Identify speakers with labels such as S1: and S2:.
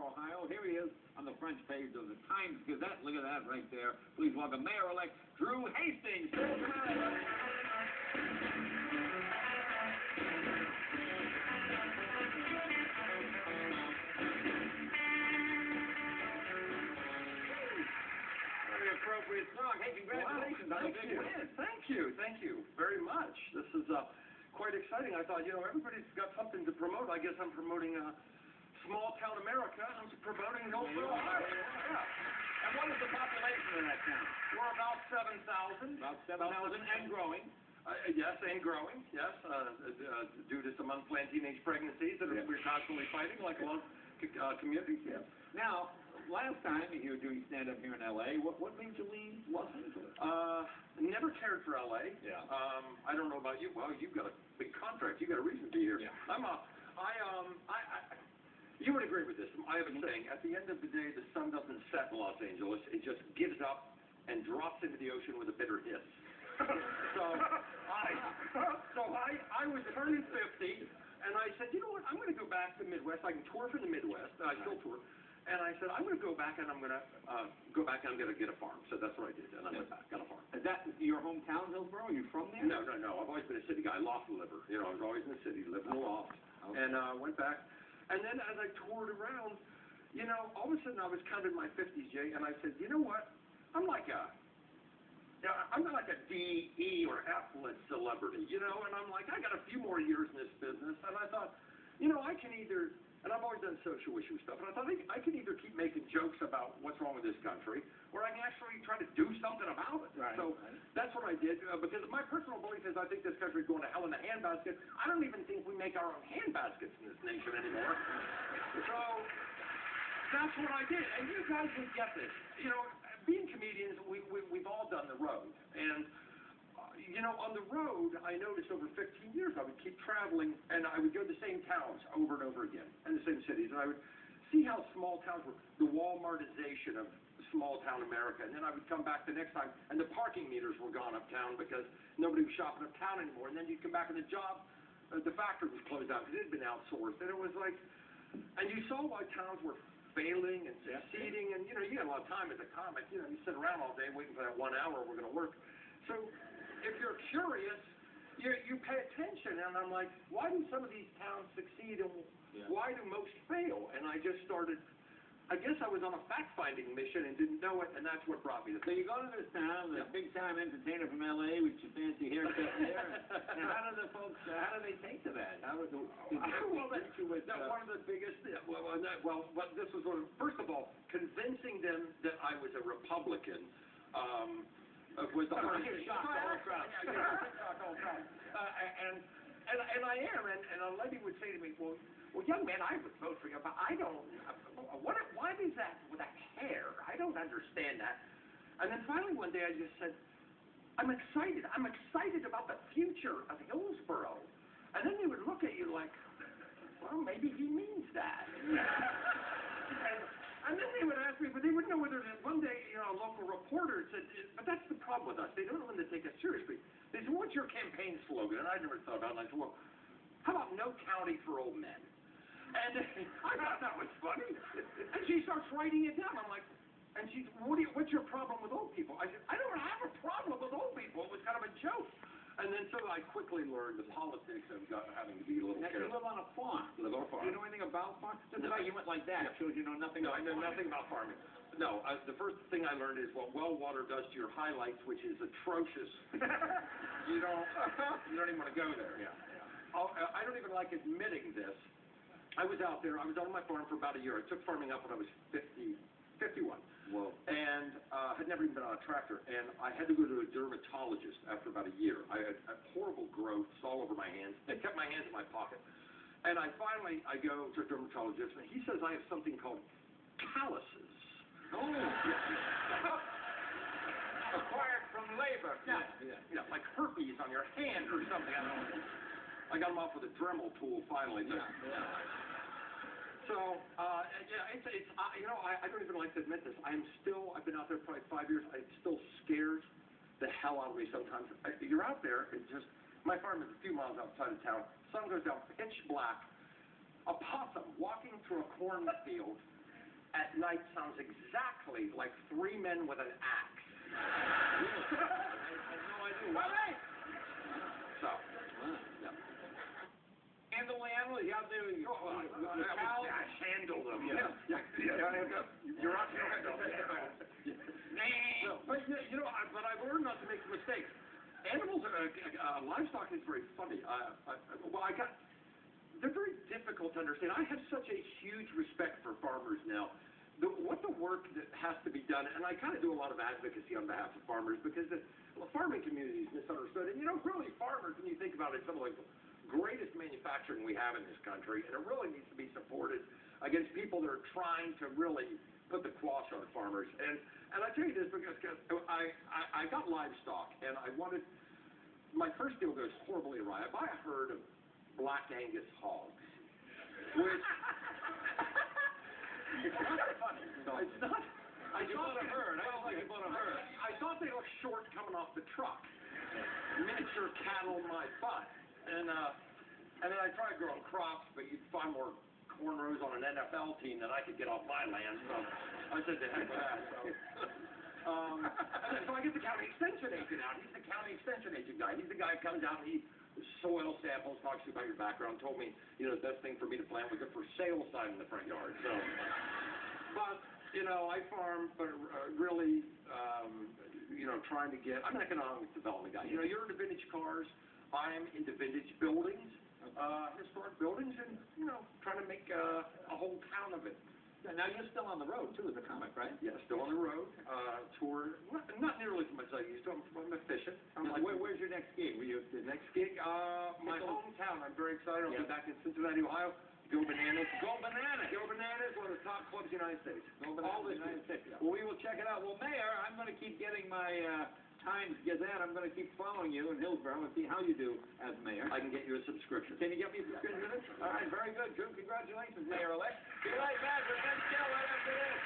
S1: Ohio. Here he is on the front page of the Times Gazette. Look at that right there. Please welcome Mayor-elect Drew Hastings. Very appropriate song. Hey, congratulations on the big win.
S2: Thank you very much. This is quite exciting. I thought, everybody's got something to promote. I guess I'm promoting small town America. I'm promoting Hillsboro, Ohio.
S1: Yeah. And what is the population of that town?
S2: We're about 7,000.
S1: About 7,000 and growing.
S2: Yes, and growing, yes, due to some unplanned teenage pregnancies that we're constantly fighting, like a lot of communities, yes.
S1: Now, last time you were doing stand-up here in L.A., what made you leave Los Angeles?
S2: Never cared for L.A.
S1: Yeah.
S2: I don't know about you. Well, you've got a big contract. You've got a reason to be here.
S1: Yeah.
S2: You would agree with this. I have a saying, at the end of the day, the sun doesn't set in Los Angeles. It just gives up and drops into the ocean with a bitter hiss. So I was turning 50, and I said, you know what, I'm going to go back to the Midwest. I can tour for the Midwest, and I still tour. And I said, I'm going to go back, and I'm going to get a farm. So that's what I did, and I went back, got a farm.
S1: Is that your hometown, Hillsboro? Are you from there?
S2: No. I've always been a city guy. I loft liver. I was always in the city, living in a loft. Okay. And went back. And then as I toured around, all of a sudden I was kind of in my 50s, Jay, and I said, you know what? I'm not like a D, E, or F-list celebrity, and I'm like, I got a few more years in this business, and I thought, I can either, and I've always done social issue stuff, and I thought I can either keep making jokes about what's wrong with this country, or I can actually try to do something about it.
S1: Right.
S2: So that's what I did, because my personal belief is I think this country is going to hell in a handbasket. I don't even think we make our own handbaskets in this nation anymore. So that's what I did, and you guys would get this. Being comedians, we've all done the road, and on the road, I noticed over 15 years I would keep traveling, and I would go to the same towns over and over again, and the same cities, and I would see how small towns were, the Walmartization of small town America, and then I would come back the next time, and the parking meters were gone uptown because nobody was shopping uptown anymore, and then you'd come back in the job, the factory was closed down because it had been outsourced, and it was like, and you saw why towns were failing and succeeding, and you got a lot of time as a comic, you sit around all day waiting for that 1 hour we're going to work. So if you're curious, you pay attention, and I'm like, why do some of these towns succeed and why do most fail? And I just started, I guess I was on a fact-finding mission and didn't know it, and that's what brought me to
S1: So you go to this town, the big-time entertainer from L.A. with your fancy haircut there, and how do the folks, how do they take to that? How was
S2: one of the biggest, this was one of, first of all, convincing them that I was a Republican, was the hardest thing.
S1: Shock all crowd.
S2: And I am, and a lady would say to me, well, young man, I would vote for you, but I don't, why is that with that hair? I don't understand that. And then finally one day I just said, I'm excited about the future of Hillsboro. And then they would look at you like, well, maybe he means that. And then they would ask me, but they wouldn't know whether to, one day, a local reporter said, but that's the problem with us. They don't know when to take us seriously. They said, what's your campaign slogan? And I never thought about it. And I said, well, how about no county for old men? And I thought that was funny. And she starts writing it down. I'm like, and she's, what's your problem with old people? I said, I don't have a problem with old people. It was kind of a joke. And then so I quickly learned the politics of having to be a little careful.
S1: You live on a farm.
S2: Live on a farm.
S1: Do you know anything about farm? Just the fact you went like that shows you know nothing about farming.
S2: No, I know nothing about farming. No, the first thing I learned is what well water does to your highlights, which is atrocious. You don't even want to go there.
S1: Yeah.
S2: I don't even like admitting this. I was out there. I was on my farm for about a year. I took farming up when I was 51.
S1: Whoa.
S2: And had never even been on a tractor. And I had to go to a dermatologist after about a year. I had horrible growths all over my hands. They kept my hands in my pocket. And I go to a dermatologist, and he says I have something called calluses.
S1: Oh. Acquired from labor.
S2: Yeah, like herpes on your hand or something. I don't know. I got them off with a Dremel tool finally. So, I don't even like to admit this. I've been out there probably 5 years. I'm still scared the hell out of me sometimes. You're out there, and my farm is a few miles outside of town. Sun goes down pitch black. A possum walking through a cornfield night sounds exactly like three men with an axe.
S1: Really? I had no idea.
S2: Well, hey! So,
S1: Yeah.
S2: handle the animals, you out there with the cows.
S1: Yeah,
S2: Handle them.
S1: Yeah.
S2: You're out there. So, but but I've learned not to make mistakes. Animals, livestock is very funny. They're very difficult to understand. I have such a huge respect for farmers now. What the work that has to be done, and I kind of do a lot of advocacy on behalf of farmers because the farming community is misunderstood. And really farmers, when you think about it, some of the greatest manufacturing we have in this country, and it really needs to be supported against people that are trying to really put the quash on farmers. And I tell you this because I got livestock, and I wanted, my first deal goes horribly awry. I buy a herd of Black Angus hogs, which it's not funny. It's not.
S1: You bought a herd. I don't think you bought a herd.
S2: I thought they looked short coming off the truck. Miniature cattle my butt. And then I tried growing crops, but you'd find more cornrows on an NFL team than I could get off my land. So I said, to heck with that. So I get the county extension agent out. He's the county extension agent guy. He's the guy who comes out and he soil samples, talks to you about your background, told me, the best thing for me to plant was a for sale sign in the front yard. So, but, I farm, but really, trying to get, I'm an economic development guy. You're into vintage cars. I'm into vintage buildings, historic buildings, and, trying to make a whole town of it.
S1: Now you're still on the road too as a comic, right?
S2: Yeah, still on the road. Tour, not nearly as much as I used to. I'm efficient.
S1: Where's your next gig?
S2: The next gig, my hometown. I'm very excited. I'll be back in Cincinnati, Ohio. Go Bananas. Go Bananas. Go Bananas, one of the top clubs in the United States.
S1: Go Bananas, United States. Well, we will check it out. Well, Mayor, I'm going to keep getting my Times Gazette. I'm going to keep following you in Hillsboro and see how you do as mayor.
S2: I can get you a subscription.
S1: Can you get me a subscription to this? All right, very good. Congratulations, Mayor-elect. See you later, guys. We're going to go right after this.